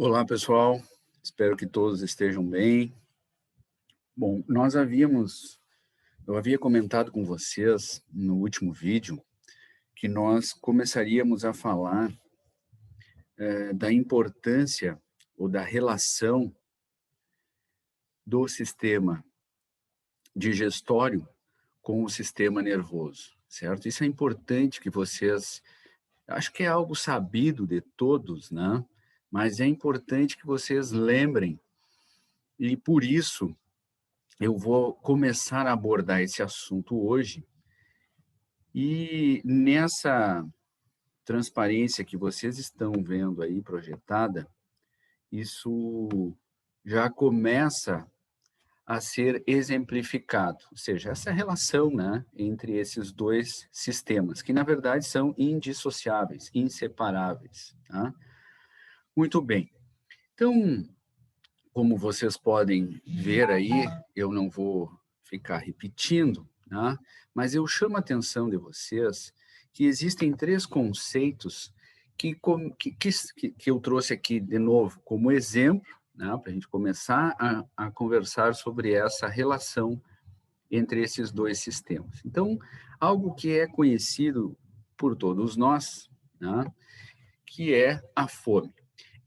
Olá, pessoal. Espero que todos estejam bem. Bom, eu havia comentado com vocês no último vídeo que nós começaríamos a falar da importância ou da relação do sistema digestório com o sistema nervoso, certo? Isso é importante que vocês, acho que é algo sabido de todos, né? Mas é importante que vocês lembrem e por isso eu vou começar a abordar esse assunto hoje e nessa transparência que vocês estão vendo aí projetada, isso já começa a ser exemplificado, ou seja, essa relação, né, entre esses dois sistemas, que na verdade são indissociáveis, inseparáveis, tá? Muito bem. Então, como vocês podem ver aí, eu não vou ficar repetindo, né? Mas eu chamo a atenção de vocês que existem três conceitos que eu trouxe aqui de novo como exemplo, né? Para a gente começar a conversar sobre essa relação entre esses dois sistemas. Então, algo que é conhecido por todos nós, né? Que é a fome.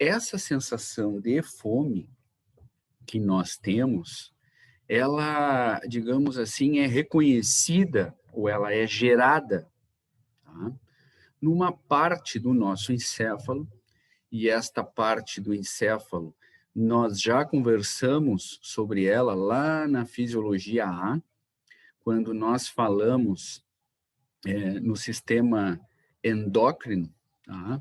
Essa sensação de fome que nós temos, ela, digamos assim, é reconhecida ou ela é gerada, tá, numa parte do nosso encéfalo, e esta parte do encéfalo, nós já conversamos sobre ela lá na fisiologia A, quando nós falamos no sistema endócrino, tá?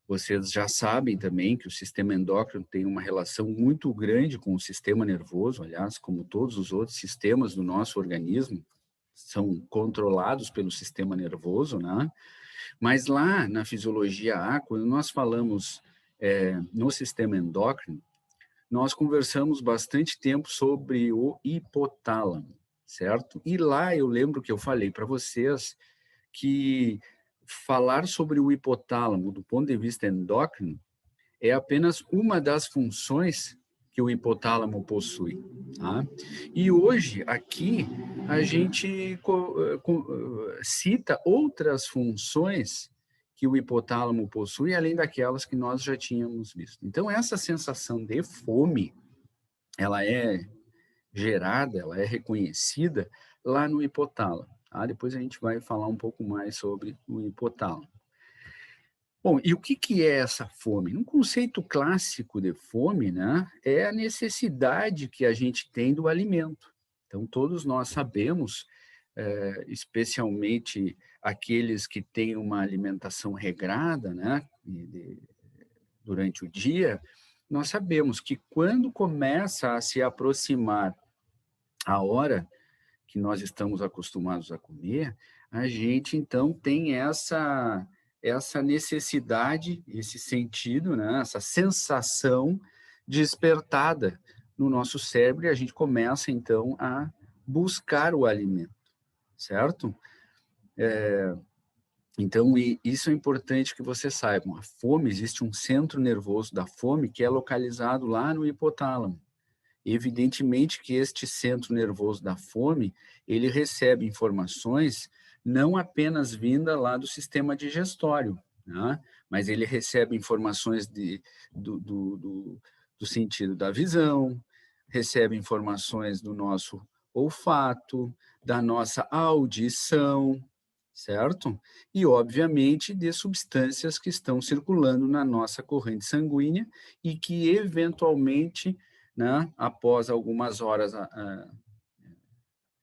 Vocês já sabem também que o sistema endócrino tem uma relação muito grande com o sistema nervoso, aliás, como todos os outros sistemas do nosso organismo, são controlados pelo sistema nervoso, né? Mas lá na fisiologia A, quando nós falamos no sistema endócrino, nós conversamos bastante tempo sobre o hipotálamo, certo? E lá eu lembro que eu falei para vocês que falar sobre o hipotálamo do ponto de vista endócrino é apenas uma das funções que o hipotálamo possui. Tá? E hoje, aqui, a gente cita outras funções que o hipotálamo possui, além daquelas que nós já tínhamos visto. Então, essa sensação de fome, ela é gerada, ela é reconhecida lá no hipotálamo. Tá? Depois a gente vai falar um pouco mais sobre o hipotálamo. Bom, e o que é essa fome? Um conceito clássico de fome, né, é a necessidade que a gente tem do alimento. Então, todos nós sabemos, especialmente aqueles que têm uma alimentação regrada, né, durante o dia, nós sabemos que quando começa a se aproximar a hora que nós estamos acostumados a comer, a gente então tem essa necessidade, esse sentido, né, essa sensação despertada no nosso cérebro e a gente começa então a buscar o alimento, certo? Então, isso é importante que vocês saibam. A fome, existe um centro nervoso da fome que é localizado lá no hipotálamo. Evidentemente que este centro nervoso da fome, ele recebe informações não apenas vinda lá do sistema digestório, né? Mas ele recebe informações do sentido da visão, recebe informações do nosso olfato, da nossa audição, certo? E, obviamente, de substâncias que estão circulando na nossa corrente sanguínea e que, eventualmente, né, após algumas horas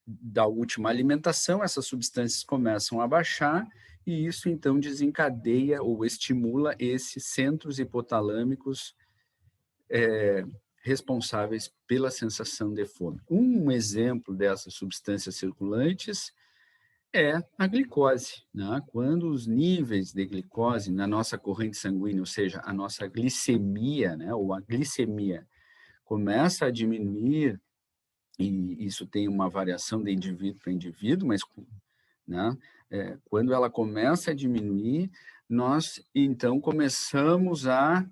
da última alimentação, essas substâncias começam a baixar e isso então desencadeia ou estimula esses centros hipotalâmicos responsáveis pela sensação de fome. Um exemplo dessas substâncias circulantes é a glicose, né? Quando os níveis de glicose na nossa corrente sanguínea, ou seja, a nossa glicemia, né, ou a glicemia, começa a diminuir, e isso tem uma variação de indivíduo para indivíduo, mas, né, quando ela começa a diminuir, nós então começamos a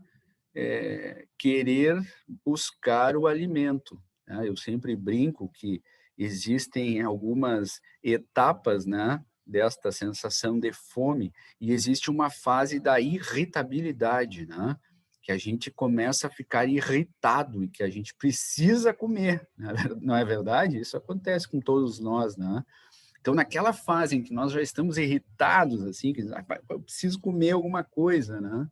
querer buscar o alimento, né? Eu sempre brinco que existem algumas etapas, né, desta sensação de fome, e existe uma fase da irritabilidade, né, que a gente começa a ficar irritado e que a gente precisa comer, né? Não é verdade? Isso acontece com todos nós, né? Então, naquela fase em que nós já estamos irritados, assim, que eu preciso comer alguma coisa, né?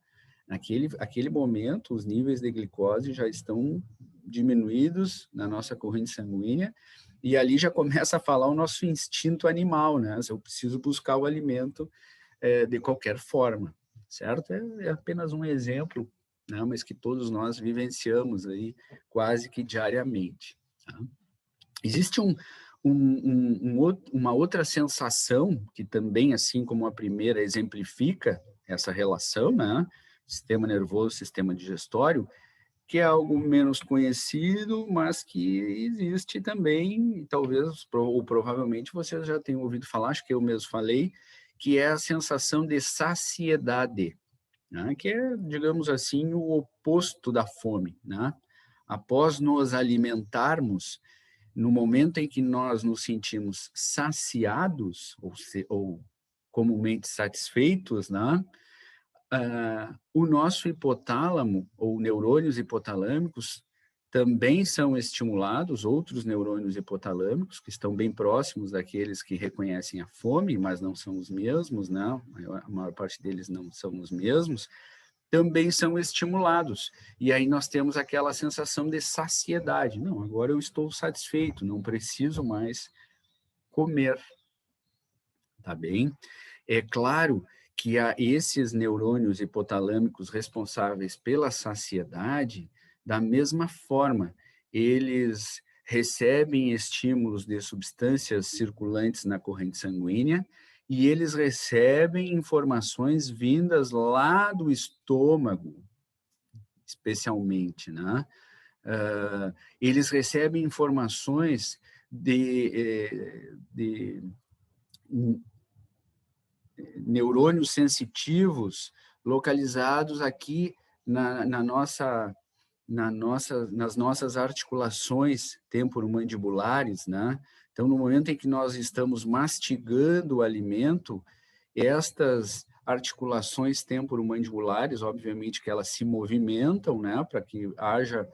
Aquele momento, os níveis de glicose já estão diminuídos na nossa corrente sanguínea, e ali já começa a falar o nosso instinto animal, né? Eu preciso buscar o alimento de qualquer forma, certo? É apenas um exemplo, né? Mas que todos nós vivenciamos aí quase que diariamente, tá? Existe uma outra sensação que também, assim como a primeira, exemplifica essa relação, né? Sistema nervoso, sistema digestório, que é algo menos conhecido, mas que existe também, e talvez, ou provavelmente, vocês já tenham ouvido falar, acho que eu mesmo falei, que é a sensação de saciedade, né? Que é, digamos assim, o oposto da fome, né? Após nos alimentarmos, no momento em que nós nos sentimos saciados, ou comumente satisfeitos, né? O nosso hipotálamo, ou neurônios hipotalâmicos, também são estimulados, outros neurônios hipotalâmicos, que estão bem próximos daqueles que reconhecem a fome, mas não são os mesmos, né? A maior parte deles não são os mesmos, também são estimulados. E aí nós temos aquela sensação de saciedade. Não, agora eu estou satisfeito, não preciso mais comer, tá bem? É claro que há esses neurônios hipotalâmicos responsáveis pela saciedade, da mesma forma, eles recebem estímulos de substâncias circulantes na corrente sanguínea e eles recebem informações vindas lá do estômago, especialmente, né? Eles recebem informações de neurônios sensitivos localizados aqui nas nossas articulações temporomandibulares, né? Então, no momento em que nós estamos mastigando o alimento, estas articulações temporomandibulares, obviamente que elas se movimentam, né, para que haja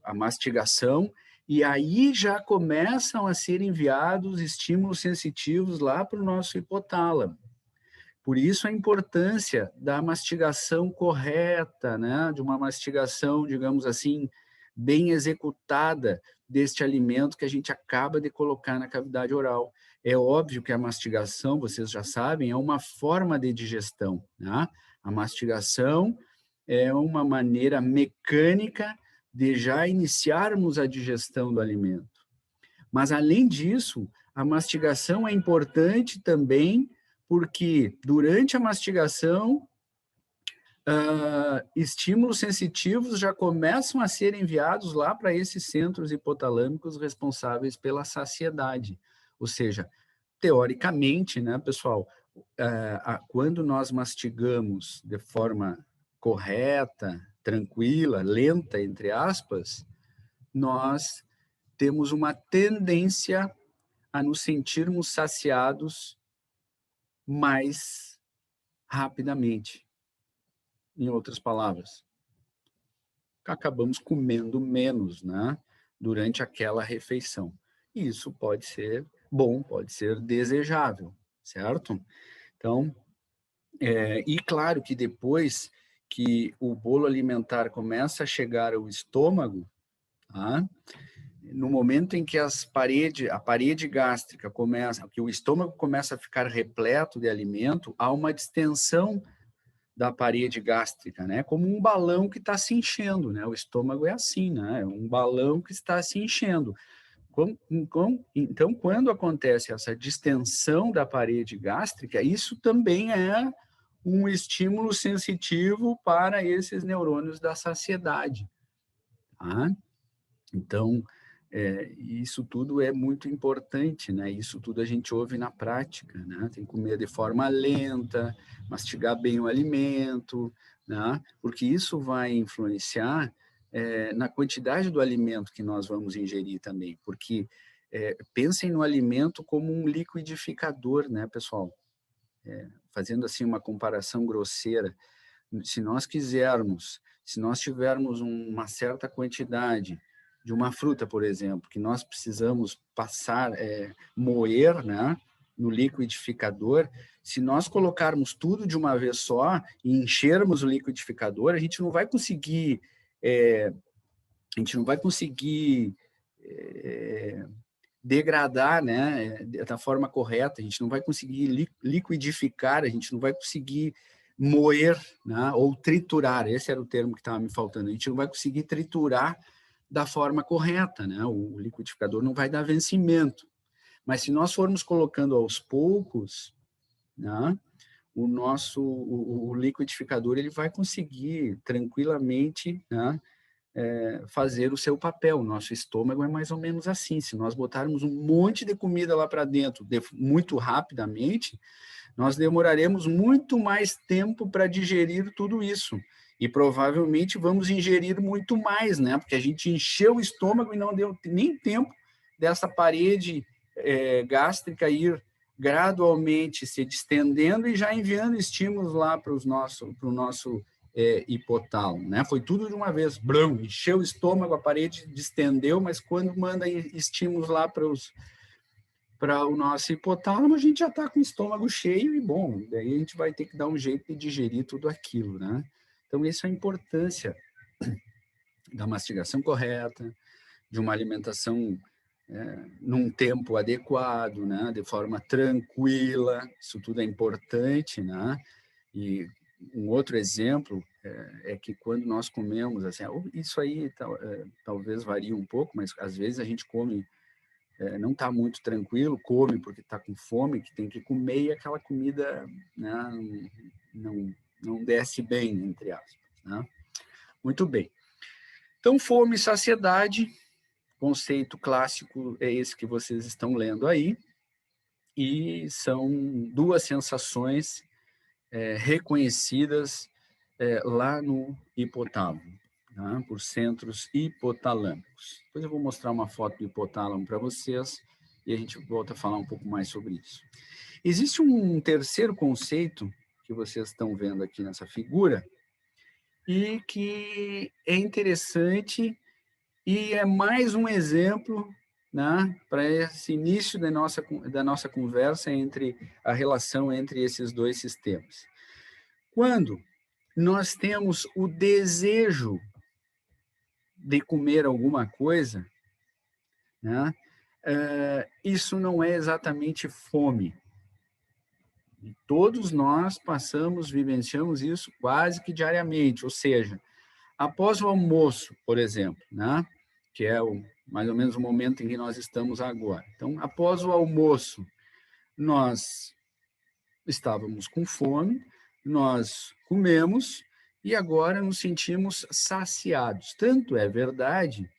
a mastigação, e aí já começam a ser enviados estímulos sensitivos lá para o nosso hipotálamo. Por isso a importância da mastigação correta, né? De uma mastigação, digamos assim, bem executada deste alimento que a gente acaba de colocar na cavidade oral. É óbvio que a mastigação, vocês já sabem, é uma forma de digestão, né? A mastigação é uma maneira mecânica de já iniciarmos a digestão do alimento. Mas, além disso, a mastigação é importante também porque, durante a mastigação, estímulos sensitivos já começam a ser enviados lá para esses centros hipotalâmicos responsáveis pela saciedade. Ou seja, teoricamente, né, pessoal, quando nós mastigamos de forma correta, tranquila, lenta, entre aspas, nós temos uma tendência a nos sentirmos saciados mais rapidamente. Em outras palavras, acabamos comendo menos, né, durante aquela refeição. E isso pode ser bom, pode ser desejável, certo? Então, e claro que depois que o bolo alimentar começa a chegar ao estômago, tá? No momento em que a parede gástrica começa, que o estômago começa a ficar repleto de alimento, há uma distensão da parede gástrica, né? Como um balão que está se enchendo, né? O estômago é assim, né? É um balão que está se enchendo. Então, quando acontece essa distensão da parede gástrica, isso também é um estímulo sensitivo para esses neurônios da saciedade, tá? Então, E isso tudo é muito importante, né? Isso tudo a gente ouve na prática, né? Tem que comer de forma lenta, mastigar bem o alimento, né? Porque isso vai influenciar na quantidade do alimento que nós vamos ingerir também, porque pensem no alimento como um liquidificador, né, pessoal? Fazendo assim uma comparação grosseira, se nós quisermos, se nós tivermos uma certa quantidade de uma fruta, por exemplo, que nós precisamos passar, moer, né, no liquidificador, se nós colocarmos tudo de uma vez só e enchermos o liquidificador, a gente não vai conseguir, degradar, né, da forma correta, a gente não vai conseguir liquidificar, a gente não vai conseguir moer, né, ou triturar, esse era o termo que estava me faltando, a gente não vai conseguir triturar da forma correta, né, o liquidificador não vai dar vencimento. Mas se nós formos colocando aos poucos, né, o liquidificador ele vai conseguir tranquilamente, né, fazer o seu papel. O nosso estômago é mais ou menos assim. Se nós botarmos um monte de comida lá para dentro muito rapidamente, nós demoraremos muito mais tempo para digerir tudo isso. E provavelmente vamos ingerir muito mais, né? Porque a gente encheu o estômago e não deu nem tempo dessa parede gástrica ir gradualmente se distendendo e já enviando estímulos lá para o nosso hipotálamo, né? Foi tudo de uma vez, brão, encheu o estômago, a parede distendeu, mas quando manda estímulos lá para o nosso hipotálamo, a gente já está com o estômago cheio e, bom, daí a gente vai ter que dar um jeito de digerir tudo aquilo, né? Então, isso é a importância da mastigação correta, de uma alimentação num tempo adequado, né? De forma tranquila, isso tudo é importante, né? E um outro exemplo é que quando nós comemos, assim, isso aí talvez varie um pouco, mas às vezes a gente come, não está muito tranquilo, come porque está com fome, que tem que comer e aquela comida, né, não desce bem, entre aspas, né? Muito bem. Então, fome e saciedade, conceito clássico é esse que vocês estão lendo aí, e são duas sensações reconhecidas lá no hipotálamo, tá? Por centros hipotalâmicos. Depois eu vou mostrar uma foto do hipotálamo para vocês e a gente volta a falar um pouco mais sobre isso. Existe um terceiro conceito que vocês estão vendo aqui nessa figura e que é interessante e é mais um exemplo, né, para esse início da nossa conversa entre a relação entre esses dois sistemas. Quando nós temos o desejo de comer alguma coisa, né, isso não é exatamente fome. E todos nós vivenciamos isso quase que diariamente, ou seja, após o almoço, por exemplo, né, que é mais ou menos o momento em que nós estamos agora. Então, após o almoço, nós estávamos com fome, nós comemos e agora nos sentimos saciados. Tanto é verdade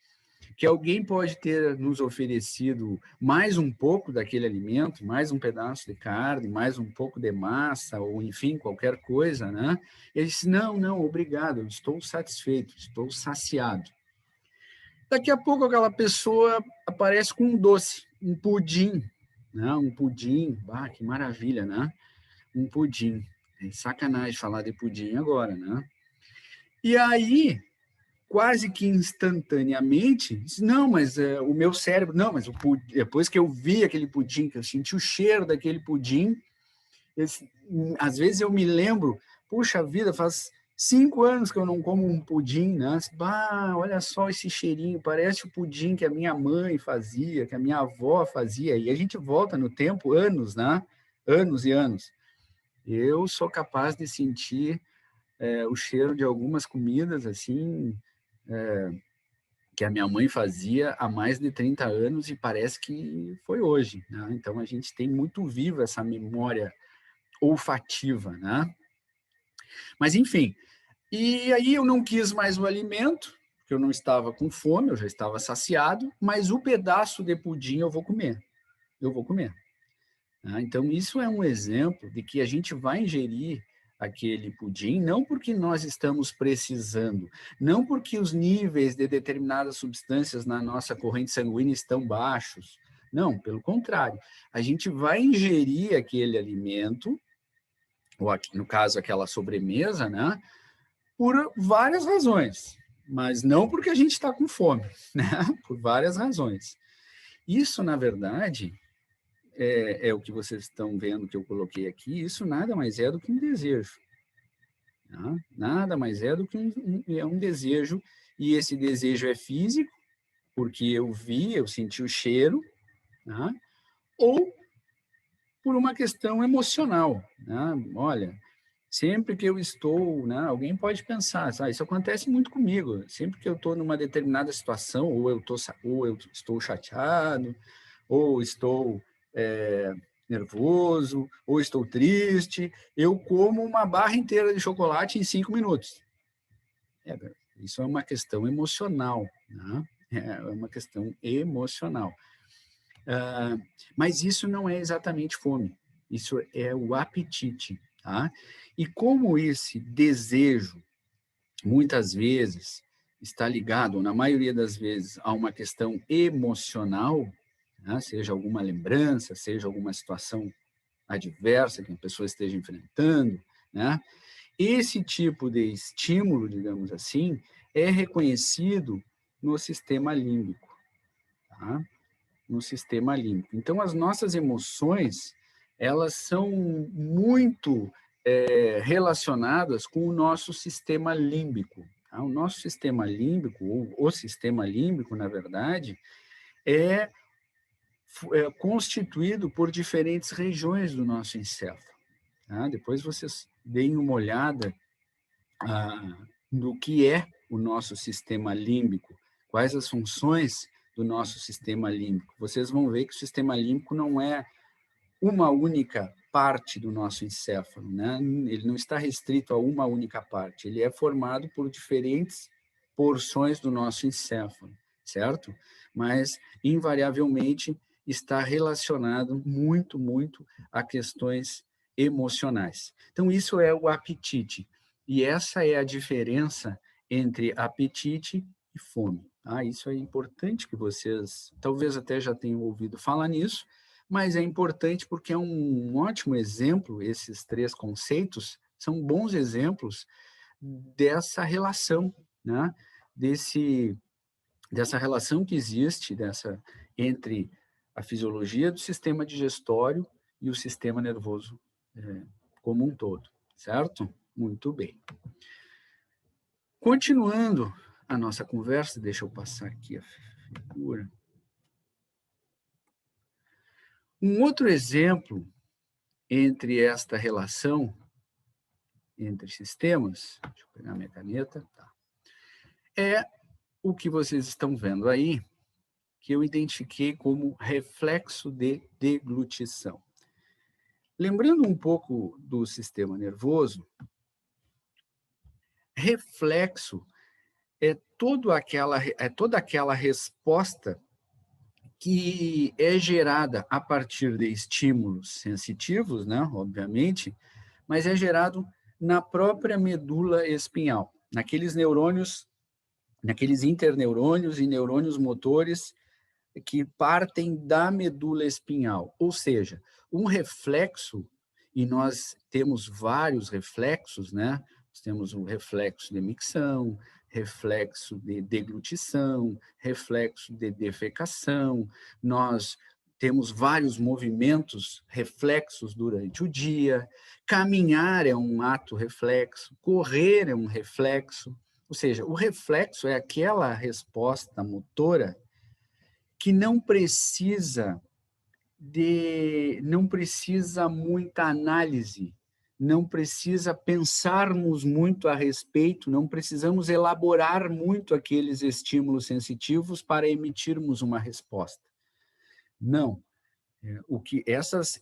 que alguém pode ter nos oferecido mais um pouco daquele alimento, mais um pedaço de carne, mais um pouco de massa, ou enfim, qualquer coisa, né? E ele disse, não, obrigado, eu estou satisfeito, estou saciado. Daqui a pouco aquela pessoa aparece com um doce, um pudim, né? Um pudim, que maravilha, né? Um pudim. É sacanagem falar de pudim agora, né? E aí, quase que instantaneamente, disse, não, mas o meu cérebro, não, mas depois que eu vi aquele pudim, que eu senti o cheiro daquele pudim, às vezes eu me lembro, puxa vida, faz 5 anos que eu não como um pudim, né? Olha só esse cheirinho, parece o pudim que a minha mãe fazia, que a minha avó fazia, e a gente volta no tempo, anos, né? Anos e anos. Eu sou capaz de sentir o cheiro de algumas comidas, assim, que a minha mãe fazia há mais de 30 anos e parece que foi hoje, né? Então, a gente tem muito viva essa memória olfativa, né? Mas, enfim, e aí eu não quis mais o alimento, porque eu não estava com fome, eu já estava saciado, mas o pedaço de pudim eu vou comer. Eu vou comer. Então, isso é um exemplo de que a gente vai ingerir aquele pudim, não porque nós estamos precisando, não porque os níveis de determinadas substâncias na nossa corrente sanguínea estão baixos. Não, pelo contrário. A gente vai ingerir aquele alimento, ou no caso, aquela sobremesa, né? Por várias razões, mas não porque a gente está com fome, né? Por várias razões. Isso, na verdade, é o que vocês estão vendo que eu coloquei aqui, isso nada mais é do que um desejo. Tá? Nada mais é do que um desejo, e esse desejo é físico, porque eu vi, eu senti o cheiro, tá? Ou por uma questão emocional. Né? Olha, sempre que eu estou, né, alguém pode pensar, isso acontece muito comigo, sempre que eu estou numa determinada situação, ou eu estou chateado, ou estou nervoso, ou estou triste, eu como uma barra inteira de chocolate em 5 minutos. Isso é uma questão emocional, né? É uma questão emocional. Mas isso não é exatamente fome, isso é o apetite. Tá? E como esse desejo, muitas vezes, está ligado, na maioria das vezes, a uma questão emocional, né? Seja alguma lembrança, seja alguma situação adversa que a pessoa esteja enfrentando, né? Esse tipo de estímulo, digamos assim, é reconhecido no sistema límbico. Tá? No sistema límbico. Então, as nossas emoções, elas são muito relacionadas com o nosso sistema límbico. Tá? O nosso sistema límbico, ou o sistema límbico, na verdade, é constituído por diferentes regiões do nosso encéfalo. Tá? Depois vocês deem uma olhada no que é o nosso sistema límbico, quais as funções do nosso sistema límbico. Vocês vão ver que o sistema límbico não é uma única parte do nosso encéfalo, né? Ele não está restrito a uma única parte, ele é formado por diferentes porções do nosso encéfalo, certo? Mas, invariavelmente, está relacionado muito, muito a questões emocionais. Então, isso é o apetite. E essa é a diferença entre apetite e fome. Tá? Isso é importante que vocês, talvez até já tenham ouvido falar nisso, mas é importante porque é um ótimo exemplo, esses três conceitos são bons exemplos dessa relação, né? Dessa relação que existe entre a fisiologia do sistema digestório e o sistema nervoso como um todo, certo? Muito bem. Continuando a nossa conversa, deixa eu passar aqui a figura. Um outro exemplo entre esta relação entre sistemas, deixa eu pegar minha caneta, tá. É o que vocês estão vendo aí, que eu identifiquei como reflexo de deglutição. Lembrando um pouco do sistema nervoso, reflexo é toda aquela resposta que é gerada a partir de estímulos sensitivos, né, obviamente, mas é gerado na própria medula espinhal, naqueles interneurônios e neurônios motores que partem da medula espinhal. Ou seja, um reflexo, e nós temos vários reflexos, né? Nós temos o reflexo de micção, reflexo de deglutição, reflexo de defecação, nós temos vários movimentos reflexos durante o dia, caminhar é um ato reflexo, correr é um reflexo, ou seja, o reflexo é aquela resposta motora que não precisa muita análise, não precisa pensarmos muito a respeito, não precisamos elaborar muito aqueles estímulos sensitivos para emitirmos uma resposta. Não. Essas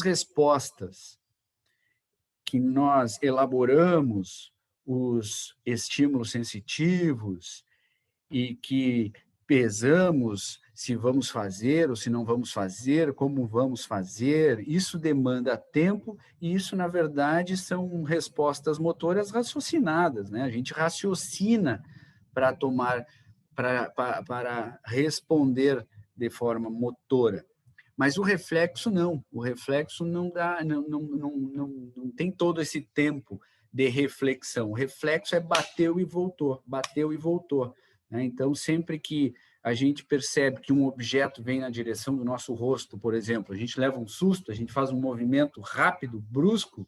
respostas que nós elaboramos os estímulos sensitivos e que pesamos se vamos fazer ou se não vamos fazer, como vamos fazer, isso demanda tempo e isso, na verdade, são respostas motoras raciocinadas, né? A gente raciocina para tomar, para responder de forma motora. Mas o reflexo não dá, não tem todo esse tempo de reflexão. O reflexo é bateu e voltou, bateu e voltou. Né? Então, sempre que a gente percebe que um objeto vem na direção do nosso rosto, por exemplo, a gente leva um susto, a gente faz um movimento rápido, brusco,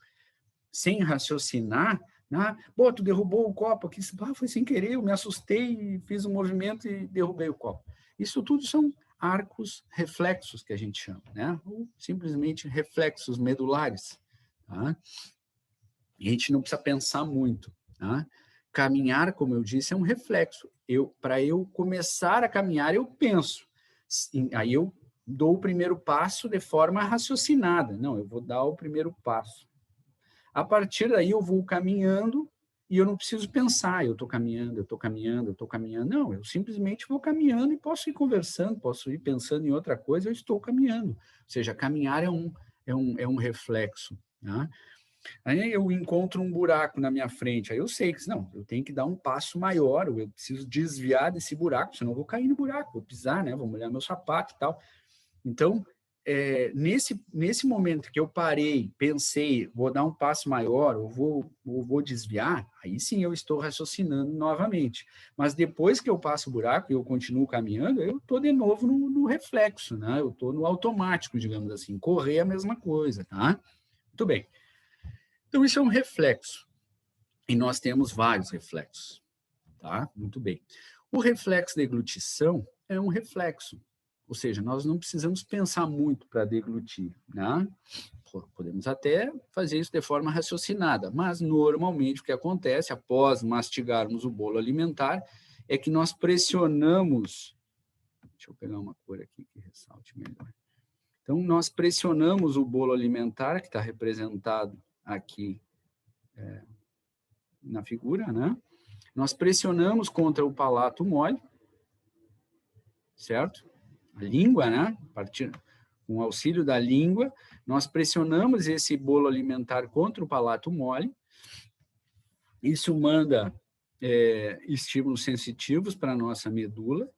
sem raciocinar, né? Pô, tu derrubou o copo aqui, foi sem querer, eu me assustei, fiz um movimento e derrubei o copo. Isso tudo são arcos reflexos, que a gente chama, né? Ou simplesmente reflexos medulares. Tá? E a gente não precisa pensar muito. Tá? Caminhar, como eu disse, é um reflexo. Para eu começar a caminhar, eu penso. Aí eu dou o primeiro passo de forma raciocinada. Não, eu vou dar o primeiro passo. A partir daí eu vou caminhando e eu não preciso pensar, eu estou caminhando, eu estou caminhando, eu estou caminhando. Não, eu simplesmente vou caminhando e posso ir conversando, posso ir pensando em outra coisa, eu estou caminhando. Ou seja, caminhar é um reflexo. Né? Aí eu encontro um buraco na minha frente, aí eu sei que não, eu tenho que dar um passo maior, eu preciso desviar desse buraco, senão eu vou cair no buraco, vou pisar, né? Vou molhar meu sapato e tal. Então, nesse momento que eu parei, pensei, vou dar um passo maior, ou vou desviar, aí sim eu estou raciocinando novamente. Mas depois que eu passo o buraco e eu continuo caminhando, eu estou de novo no reflexo, né? Eu estou no automático, digamos assim. Correr é a mesma coisa, tá? Muito bem. Então, isso é um reflexo. E nós temos vários reflexos, tá? Muito bem. O reflexo de deglutição é um reflexo. Ou seja, nós não precisamos pensar muito para deglutir, né? Podemos até fazer isso de forma raciocinada, mas normalmente o que acontece após mastigarmos o bolo alimentar é que nós pressionamos. Deixa eu pegar uma cor aqui que ressalte melhor. Então, nós pressionamos o bolo alimentar, que está representado aqui na figura, né? Nós pressionamos contra o palato mole, certo? A língua, né? Com o auxílio da língua, nós pressionamos esse bolo alimentar contra o palato mole. Isso manda estímulos sensitivos para a nossa medula.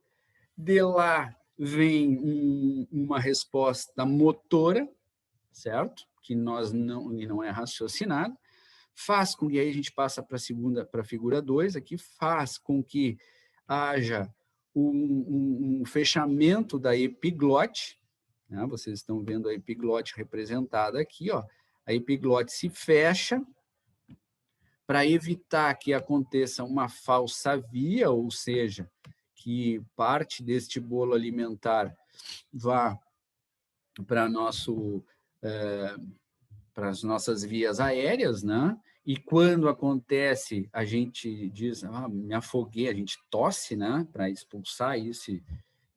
De lá vem uma resposta motora, certo? Que não é raciocinada. Faz com que aí a gente passa para a figura 2, aqui faz com que haja um fechamento da epiglote, né? Vocês estão vendo a epiglote representada aqui, ó. A epiglote se fecha para evitar que aconteça uma falsa via, ou seja, que parte deste bolo alimentar vá para as nossas vias aéreas, né? E quando acontece, a gente diz, me afoguei, a gente tosse, né? Para expulsar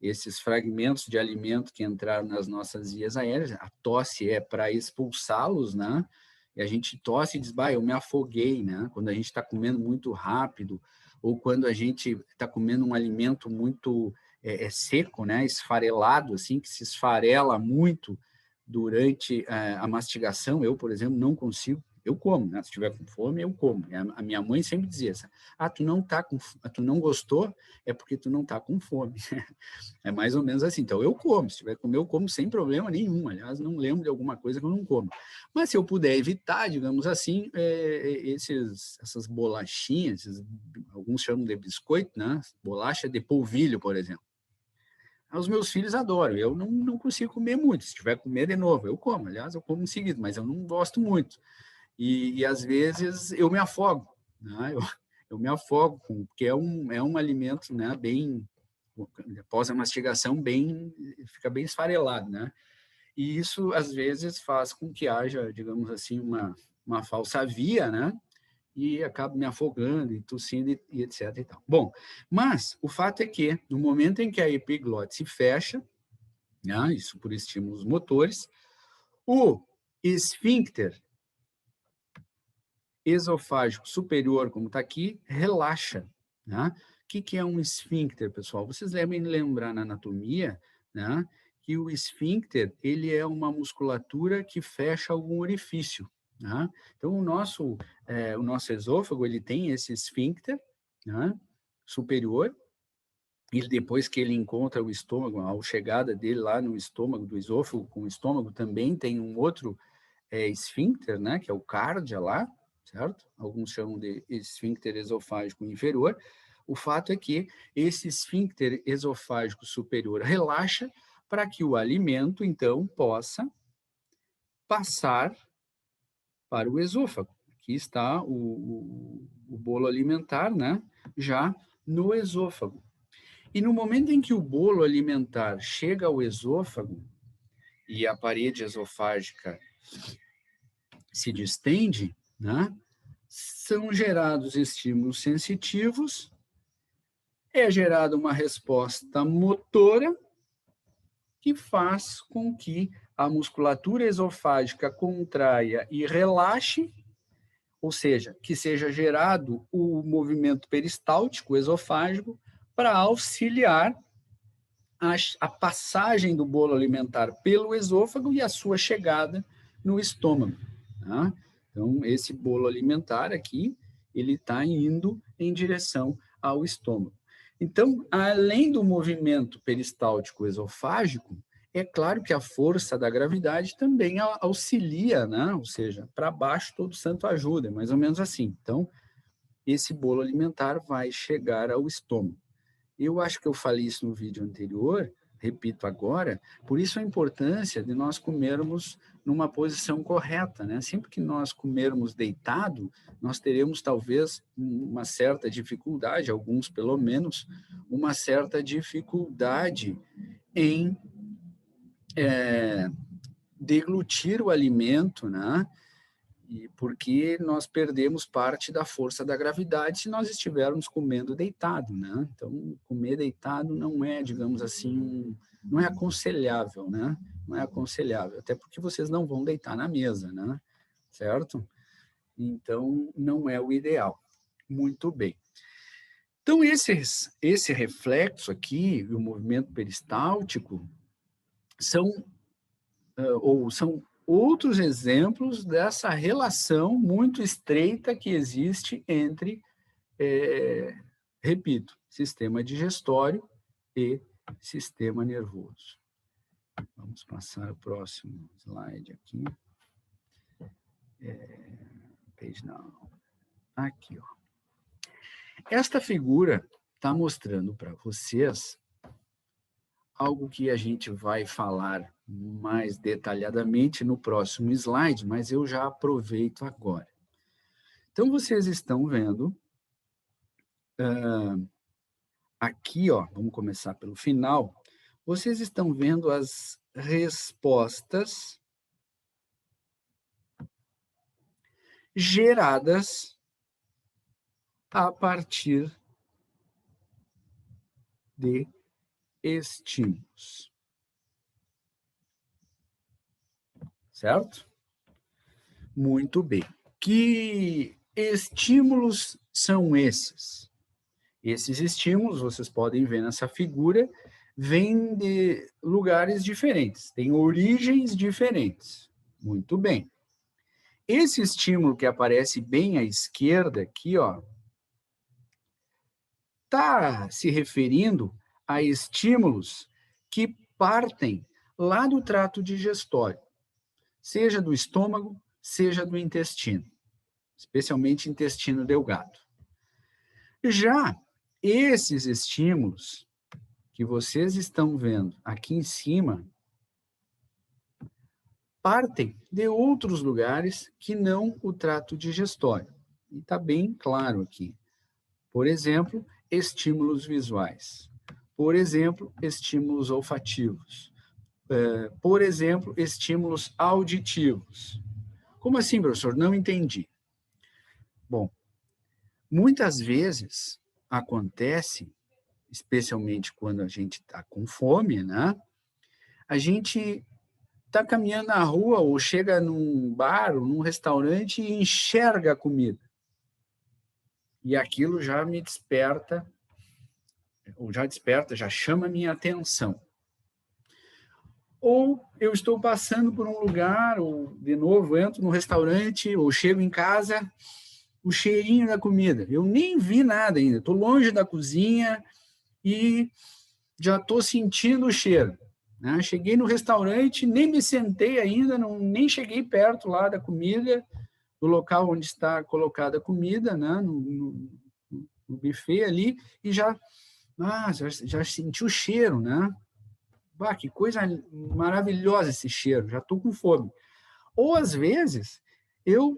esses fragmentos de alimento que entraram nas nossas vias aéreas. A tosse é para expulsá-los, né? E a gente tosse e diz, eu me afoguei, né? Quando a gente está comendo muito rápido, ou quando a gente está comendo um alimento muito seco, né? Esfarelado, assim, que se esfarela muito durante a mastigação. Eu, por exemplo, não consigo. Eu como, né? Se estiver com fome, eu como. A minha mãe sempre dizia assim, tu não gostou, é porque tu não está com fome. É mais ou menos assim. Então, eu como. Se tiver que comer, eu como sem problema nenhum. Aliás, não lembro de alguma coisa que eu não como. Mas se eu puder evitar, digamos assim, essas bolachinhas, alguns chamam de biscoito, né? Bolacha de polvilho, por exemplo. Os meus filhos adoram. Eu não consigo comer muito. Se tiver que comer de novo, eu como. Aliás, eu como em seguida, mas eu não gosto muito. E às vezes eu me afogo, né? Eu me afogo, porque é um alimento, né, bem, após a mastigação, fica bem esfarelado, né? E isso, às vezes, faz com que haja, digamos assim, uma falsa via, né? E acabo me afogando, e tossindo, e etc. E tal. Bom, mas o fato é que, no momento em que a epiglote se fecha, né, isso por estímulos motores, o esfíncter esofágico superior, como está aqui, relaxa. Né? O que é um esfíncter, pessoal? Vocês devem lembrar na anatomia, né, que o esfíncter ele é uma musculatura que fecha algum orifício. Né? Então, o nosso esôfago ele tem esse esfíncter, né, superior, e depois que ele encontra o estômago, a chegada dele lá no estômago, do esôfago com o estômago, também tem um outro esfíncter, né, que é o cárdia lá, certo? Alguns chamam de esfíncter esofágico inferior. O fato é que esse esfíncter esofágico superior relaxa para que o alimento, então, possa passar para o esôfago. Aqui está o bolo alimentar, né, já no esôfago. E no momento em que o bolo alimentar chega ao esôfago e a parede esofágica se distende, né, são gerados estímulos sensitivos, é gerada uma resposta motora que faz com que a musculatura esofágica contraia e relaxe, ou seja, que seja gerado o movimento peristáltico esofágico para auxiliar a passagem do bolo alimentar pelo esôfago e a sua chegada no estômago. Tá? Então, esse bolo alimentar aqui, ele está indo em direção ao estômago. Então, além do movimento peristáltico esofágico, é claro que a força da gravidade também auxilia, né? Ou seja, para baixo todo santo ajuda, é mais ou menos assim. Então, esse bolo alimentar vai chegar ao estômago. Eu acho que eu falei isso no vídeo anterior, repito agora, por isso a importância de nós comermos numa posição correta, né? Sempre que nós comermos deitado, nós teremos talvez uma certa dificuldade, alguns pelo menos, uma certa dificuldade em deglutir o alimento, né? E porque nós perdemos parte da força da gravidade se nós estivermos comendo deitado, né? Então, comer deitado não é, digamos assim, não é aconselhável, né? Não é aconselhável, até porque vocês não vão deitar na mesa, né? Certo? Então, não é o ideal. Muito bem. Então, esse reflexo aqui, o movimento peristáltico, são outros exemplos dessa relação muito estreita que existe entre, repito, sistema digestório e sistema nervoso. Vamos passar o próximo slide aqui. Page now. Aqui, ó. Esta figura está mostrando para vocês algo que a gente vai falar mais detalhadamente no próximo slide, mas eu já aproveito agora. Então, vocês estão vendo aqui, ó, vamos começar pelo final, vocês estão vendo as respostas geradas a partir de estímulos. Certo? Muito bem. Que estímulos são esses? Esses estímulos, vocês podem ver nessa figura, vêm de lugares diferentes, têm origens diferentes. Muito bem. Esse estímulo que aparece bem à esquerda aqui, ó, está se referindo a estímulos que partem lá do trato digestório, seja do estômago, seja do intestino, especialmente intestino delgado. Já esses estímulos que vocês estão vendo aqui em cima partem de outros lugares que não o trato digestório. E está bem claro aqui. Por exemplo, estímulos visuais. Por exemplo, estímulos olfativos. Por exemplo, estímulos auditivos. Como assim, professor? Não entendi. Bom, muitas vezes acontece, especialmente quando a gente está com fome, né? A gente está caminhando na rua ou chega num bar ou num restaurante e enxerga a comida. E aquilo já me desperta, ou já desperta, já chama a minha atenção. Ou eu estou passando por um lugar, ou de novo entro num restaurante, ou chego em casa, o cheirinho da comida. Eu nem vi nada ainda, estou longe da cozinha e já estou sentindo o cheiro. Né? Cheguei no restaurante, nem me sentei ainda, nem cheguei perto lá da comida, do local onde está colocada a comida, né? no buffet ali, e já senti o cheiro, né? Bah, que coisa maravilhosa esse cheiro, já estou com fome. Ou, às vezes, eu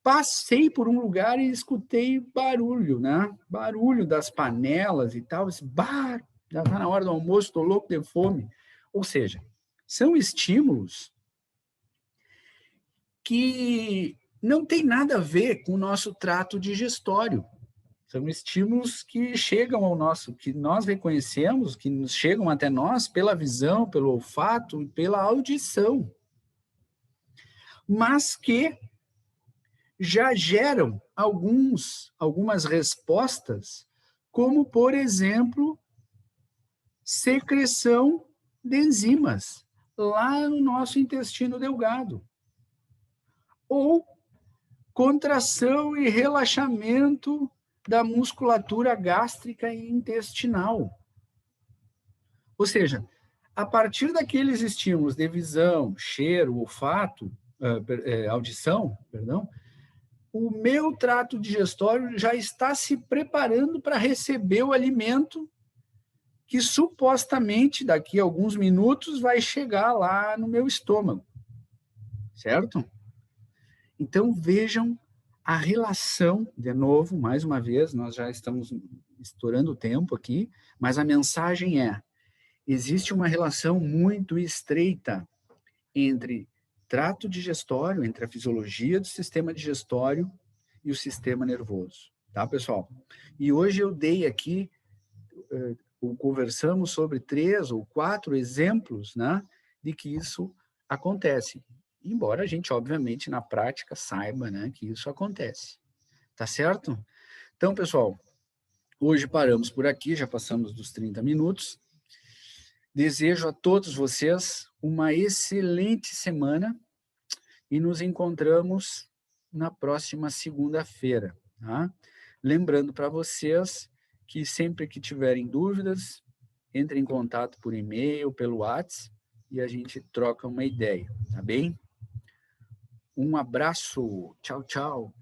passei por um lugar e escutei barulho, né? Barulho das panelas e tal. Bah, já está na hora do almoço, estou louco de fome. Ou seja, são estímulos que não tem nada a ver com o nosso trato digestório. São estímulos que chegam ao nosso, que nós reconhecemos, que nos chegam até nós pela visão, pelo olfato e pela audição, mas que já geram algumas respostas, como, por exemplo, secreção de enzimas lá no nosso intestino delgado, ou contração e relaxamento da musculatura gástrica e intestinal. Ou seja, a partir daqueles estímulos de visão, cheiro, olfato, audição, perdão, o meu trato digestório já está se preparando para receber o alimento que supostamente daqui a alguns minutos vai chegar lá no meu estômago, certo? Então vejam a relação, de novo, mais uma vez, nós já estamos estourando o tempo aqui, mas a mensagem é: existe uma relação muito estreita entre trato digestório, entre a fisiologia do sistema digestório e o sistema nervoso, tá, pessoal? E hoje eu dei aqui, conversamos sobre 3 ou 4 exemplos, né, de que isso acontece. Embora a gente, obviamente, na prática saiba, né, que isso acontece. Tá certo? Então, pessoal, hoje paramos por aqui, já passamos dos 30 minutos. Desejo a todos vocês uma excelente semana e nos encontramos na próxima segunda-feira, tá? Lembrando para vocês que sempre que tiverem dúvidas, entrem em contato por e-mail, pelo WhatsApp e a gente troca uma ideia, tá bem? Um abraço, tchau, tchau.